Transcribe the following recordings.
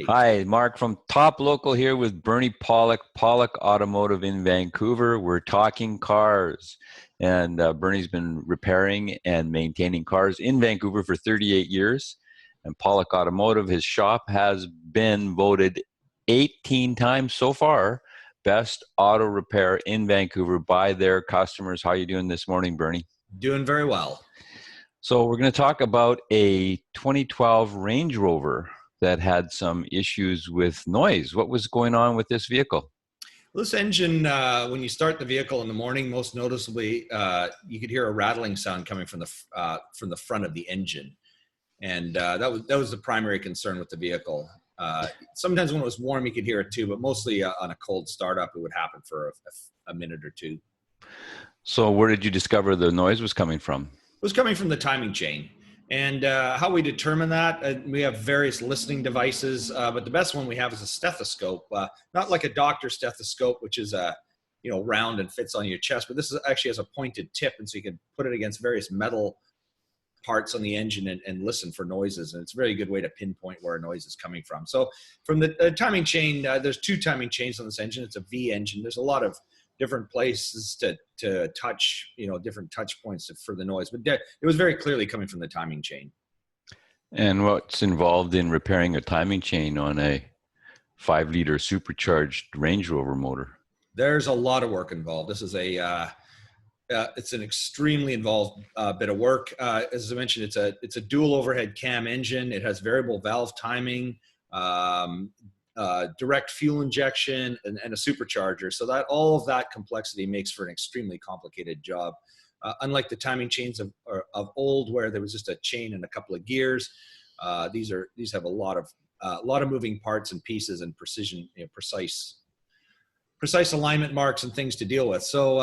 Take two. Hi, Mark from Top Local here with Bernie Pawlik, Pawlik Automotive in Vancouver. We're talking cars, and Bernie's been repairing and maintaining cars in Vancouver for 38 years. And Pawlik Automotive, his shop, has been voted 18 times so far best auto repair in Vancouver by their customers. How are you doing this morning, Bernie? Doing very well. So we're going to talk about a 2012 Range Rover that had some issues with noise. What was going on with this vehicle? This engine, when you start the vehicle in the morning, most noticeably, you could hear a rattling sound coming from the front of the engine, and that was the primary concern with the vehicle. Sometimes when it was warm, you could hear it too, but mostly on a cold startup, it would happen for a minute or two. So where did you discover the noise was coming from? It was coming from the timing chain. And how we determine that, we have various listening devices, but the best one we have is a stethoscope, not like a doctor's stethoscope, which is round and fits on your chest, but this actually has a pointed tip, and so you can put it against various metal parts on the engine and listen for noises, and it's a very good way to pinpoint where a noise is coming from. So from the timing chain, there's two timing chains on this engine. It's a V engine. There's a lot of different places to touch, different touch points for the noise, but it was very clearly coming from the timing chain. And what's involved in repairing a timing chain on a 5-liter supercharged Range Rover motor? There's a lot of work involved. This is it's an extremely involved bit of work. As I mentioned, it's a dual overhead cam engine. It has variable valve timing, direct fuel injection, and a supercharger. So that all of that complexity makes for an extremely complicated job. Unlike the timing chains of old, where there was just a chain and a couple of gears, these have a lot of moving parts and pieces and precision, precise alignment marks and things to deal with. So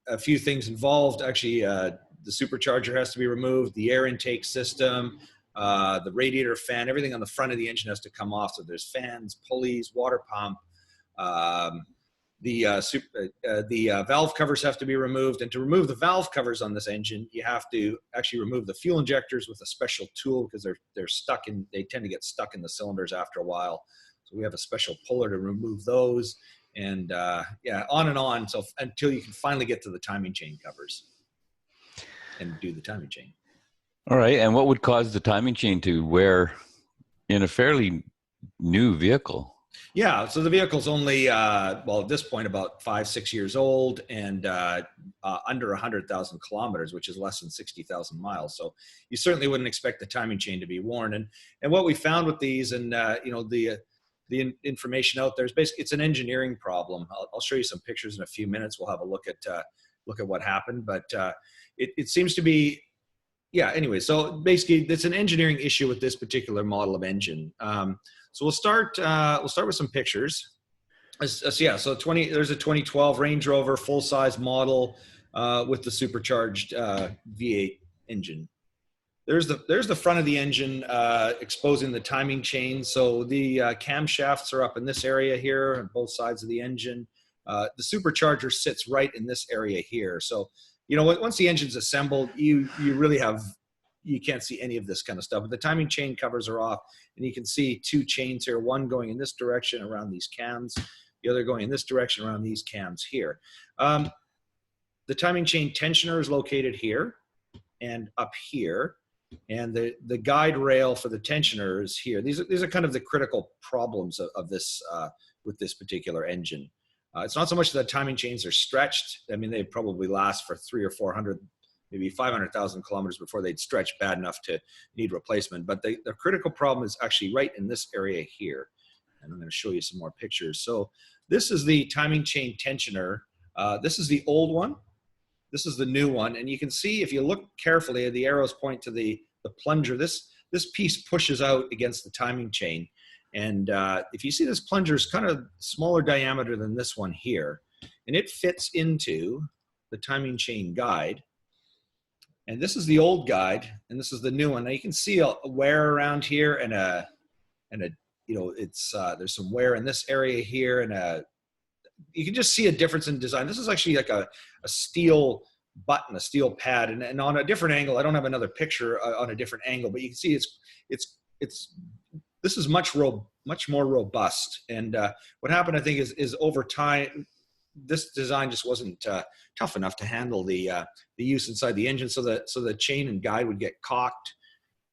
a few things involved. Actually, the supercharger has to be removed, the air intake system, the radiator fan, everything on the front of the engine has to come off. So there's fans, pulleys, water pump. The valve covers have to be removed. And to remove the valve covers on this engine, you have to actually remove the fuel injectors with a special tool, because they tend to get stuck in the cylinders after a while. So we have a special puller to remove those. And on and on, so until you can finally get to the timing chain covers and do the timing chain. All right, and what would cause the timing chain to wear in a fairly new vehicle? Yeah, so the vehicle's only, at this point, about 5-6 years old, and under 100,000 kilometers, which is less than 60,000 miles. So you certainly wouldn't expect the timing chain to be worn. And what we found with these, and the information out there is basically it's an engineering problem. I'll show you some pictures in a few minutes. We'll have a look at what happened, but it seems to be, anyway. So basically, it's an engineering issue with this particular model of engine. So we'll start with some pictures. So there's a 2012 Range Rover full-size model with the supercharged V8 engine. There's the front of the engine exposing the timing chain. So the camshafts are up in this area here on both sides of the engine. The supercharger sits right in this area here. So, once the engine's assembled, you can't see any of this kind of stuff. But the timing chain covers are off, and you can see two chains here, one going in this direction around these cams, the other going in this direction around these cams here. The timing chain tensioner is located here and up here. And the guide rail for the tensioner is here. These are kind of the critical problems of this with this particular engine. It's not so much that timing chains are stretched. I mean, they probably last for 300 or 400, maybe 500,000 kilometers before they'd stretch bad enough to need replacement. But the critical problem is actually right in this area here. And I'm going to show you some more pictures. So this is the timing chain tensioner. This is the old one. This is the new one, and you can see if you look carefully, the arrows point to the plunger. This piece pushes out against the timing chain, and if you see, this plunger is kind of smaller diameter than this one here, and it fits into the timing chain guide. And this is the old guide, and this is the new one. Now you can see a wear around here, and there's some wear in this area here, and you can just see a difference in design. This is actually like a steel button, a steel pad, and on a different angle. I don't have another picture on a different angle, but you can see it's This is much more robust. And what happened, I think, is over time, this design just wasn't tough enough to handle the use inside the engine. So the chain and guide would get cocked,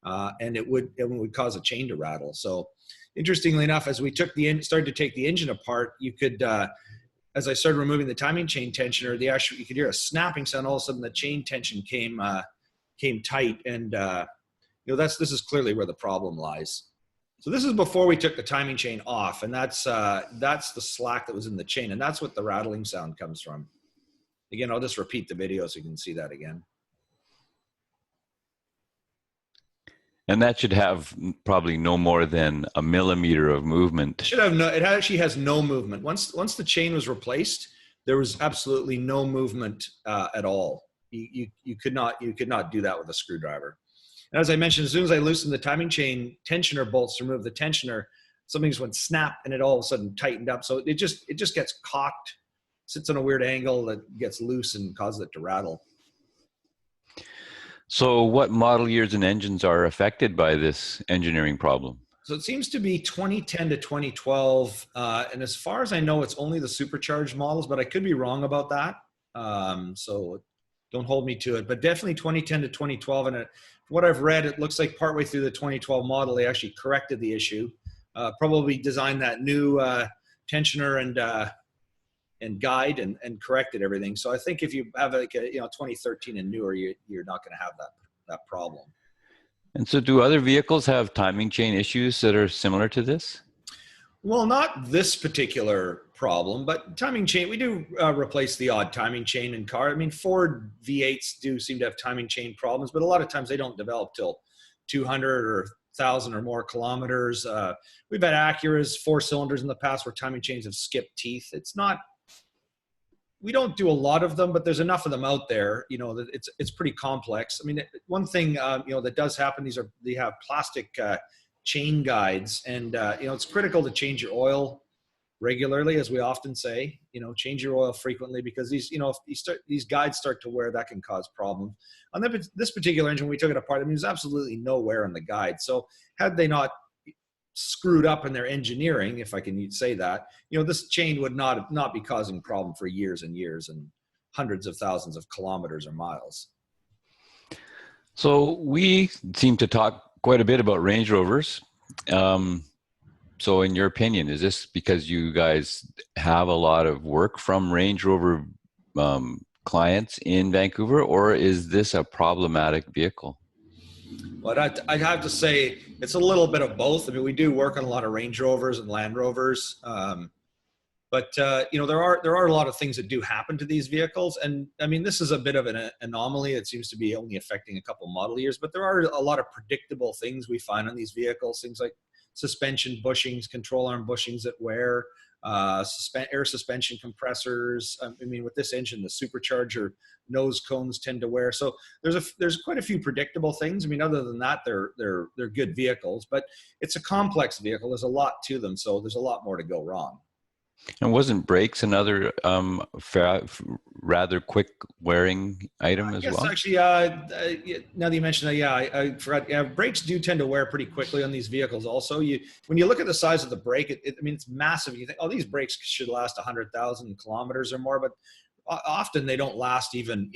and it would cause a chain to rattle. So interestingly enough, as we started to take the engine apart, you could, as I started removing the timing chain tensioner, you could hear a snapping sound. All of a sudden, the chain tension came tight, and this is clearly where the problem lies. So this is before we took the timing chain off, and that's the slack that was in the chain, and that's what the rattling sound comes from. Again, I'll just repeat the video so you can see that again. And that should have probably no more than a millimeter of movement. It actually has no movement. Once the chain was replaced, there was absolutely no movement at all. You could not do that with a screwdriver. And as I mentioned, as soon as I loosened the timing chain tensioner bolts to remove the tensioner, something just went snap, and it all of a sudden tightened up. So it just gets cocked, sits on a weird angle that gets loose and causes it to rattle. So what model years and engines are affected by this engineering problem? So it seems to be 2010 to 2012. And as far as I know, it's only the supercharged models, but I could be wrong about that. So don't hold me to it, but definitely 2010 to 2012. And from what I've read, it looks like partway through the 2012 model, they actually corrected the issue, probably designed that new tensioner and guide and corrected everything. So I think if you have like a 2013 and newer, you're not going to have that problem. And so do other vehicles have timing chain issues that are similar to this? Well, not this particular problem, but timing chain, we do replace the odd timing chain in car. I mean, Ford V8s do seem to have timing chain problems, but a lot of times they don't develop till 200 or 1,000 or more kilometers. We've had Acuras 4 cylinders in the past where timing chains have skipped teeth. We don't do a lot of them, but there's enough of them out there, that it's pretty complex. I mean, one thing, that does happen, they have plastic chain guides, and, it's critical to change your oil regularly, as we often say, change your oil frequently, because these guides start to wear, that can cause problems. On this particular engine, we took it apart. I mean, there's absolutely no wear on the guide. So had they not screwed up in their engineering, if I can say that, this chain would not be causing problem for years and years and hundreds of thousands of kilometers or miles. So we seem to talk quite a bit about Range Rovers. So in your opinion, is this because you guys have a lot of work from Range Rover clients in Vancouver, or is this a problematic vehicle? Well, I'd have to say it's a little bit of both. I mean, we do work on a lot of Range Rovers and Land Rovers, but there are a lot of things that do happen to these vehicles. And I mean, this is a bit of an anomaly. It seems to be only affecting a couple model years, but there are a lot of predictable things we find on these vehicles. Things like suspension bushings, control arm bushings that wear, air suspension compressors. I mean, with this engine, the supercharger nose cones tend to wear. So there's quite a few predictable things. I mean, other than that, they're good vehicles, but it's a complex vehicle. There's a lot to them, so there's a lot more to go wrong. And wasn't brakes another rather quick wearing item as well? Actually, now that you mention that, I forgot. Yeah, brakes do tend to wear pretty quickly on these vehicles. Also, when you look at the size of the brake, I mean, it's massive. You think, oh, these brakes should last 100,000 kilometers or more, but often they don't last even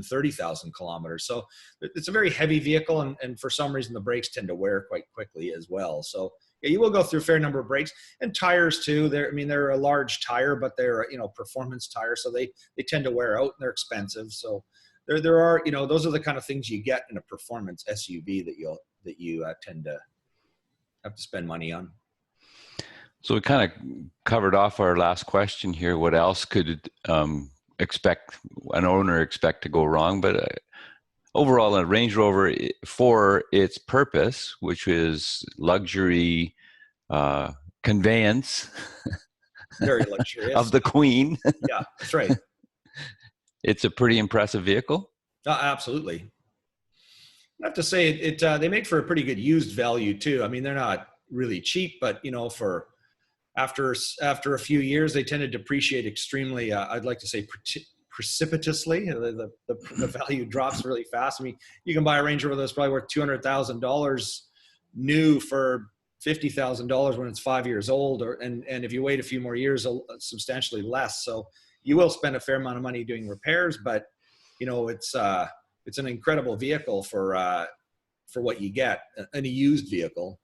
30,000 kilometers. So it's a very heavy vehicle, and for some reason the brakes tend to wear quite quickly as well. So yeah, you will go through a fair number of brakes, and tires too. They're a large tire, but they're performance tire, so they tend to wear out, and they're expensive. So there are those are the kind of things you get in a performance SUV that you tend to have to spend money on. So we kind of covered off our last question here. What else could an owner expect to go wrong? But overall, a Range Rover, for its purpose, which is luxury conveyance, very luxurious, of the Queen. Yeah, that's right. It's a pretty impressive vehicle. Absolutely. I have to say, they make for a pretty good used value too. I mean, they're not really cheap, but for after a few years, they tend to depreciate extremely. I'd like to say precipitously. The value drops really fast. I mean, you can buy a Range Rover that's probably worth $200,000 new for $50,000 when it's 5 years old, and if you wait a few more years, substantially less. So you will spend a fair amount of money doing repairs, but it's an incredible vehicle for what you get, a used vehicle.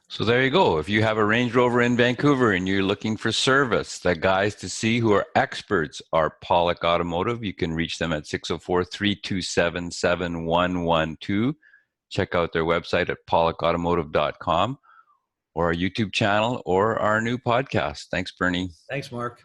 So there you go. If you have a Range Rover in Vancouver and you're looking for service, the guys to see who are experts are Pawlik Automotive. You can reach them at 604-327-7112. Check out their website at pawlikautomotive.com, or our YouTube channel, or our new podcast. Thanks, Bernie. Thanks, Mark.